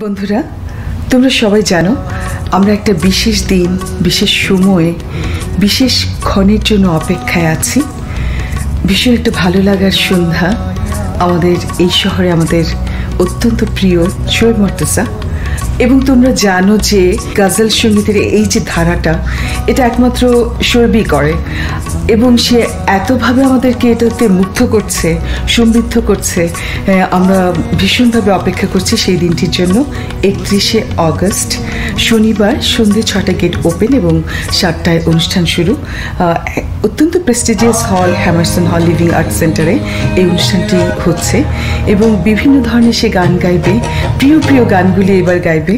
বন্ধুরা, তোমরা সবাই জানো আমরা একটা বিশেষ দিন, বিশেষ সময়ে, বিশেষ ক্ষণের জন্য অপেক্ষায় আছি। ভীষণ একটা ভালো লাগার সন্ধ্যা আমাদের এই শহরে, আমাদের অত্যন্ত প্রিয় শোয়েব মুর্তজা। এবং তোমরা জানো যে গজল সঙ্গীতের এই যে ধারাটা, এটা একমাত্র শোয়েবই করে এবং সে এতভাবে আমাদেরকে এটাতে মুগ্ধ করছে, সমৃদ্ধ করছে। আমরা ভীষণভাবে অপেক্ষা করছি সেই দিনটির জন্য। 31শে অগস্ট শনিবার সন্ধ্যে 6টা গেট ওপেন এবং 7টায় অনুষ্ঠান শুরু। অত্যন্ত প্রেস্টিজিয়াস হল, হ্যামারসন হল লিভিং আর্ট সেন্টারে এই অনুষ্ঠানটি হচ্ছে এবং বিভিন্ন ধরনের সে গান গাইবে, প্রিয় প্রিয় গানগুলি এবার গাইবে,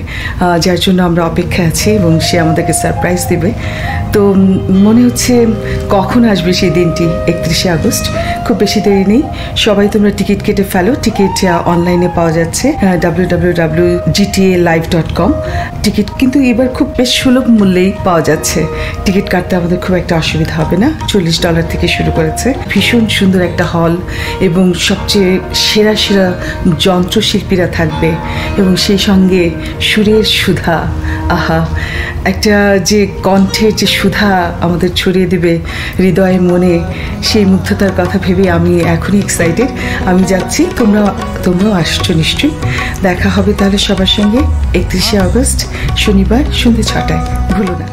যার জন্য আমরা অপেক্ষা আছি এবং সে আমাদেরকে সারপ্রাইজ দেবে। তো মনে হচ্ছে কখন আসবে সেই দিনটি, 31শে আগস্ট। খুব বেশি দেরি নেই, সবাই তোমরা টিকিট কেটে ফেলো। টিকিট অনলাইনে পাওয়া যাচ্ছে www.gtalive.com। টিকিট কিন্তু এবার খুব বেশ সুলভ মূল্যেই পাওয়া যাচ্ছে। টিকিট কাটতে আমাদের খুব একটা অসুবিধা হবে না, $40 থেকে শুরু করেছে। ভীষণ সুন্দর একটা হল এবং সবচেয়ে সেরা সেরা যন্ত্রশিল্পীরা থাকবে এবং সেই সঙ্গে সুরের সুধা। আহা, একটা যে কণ্ঠের যে সুধা আমাদের ছড়িয়ে দেবে হৃদয়ে মনে, সেই মুগ্ধতার কথা ভেবে আমি এখনই এক্সাইটেড। আমি যাচ্ছি, তোমরাও আসছো নিশ্চয়ই। দেখা হবে তাহলে সবার সঙ্গে 31শে আগস্ট শনিবার সন্ধ্যে 6টায়। ভুলো না।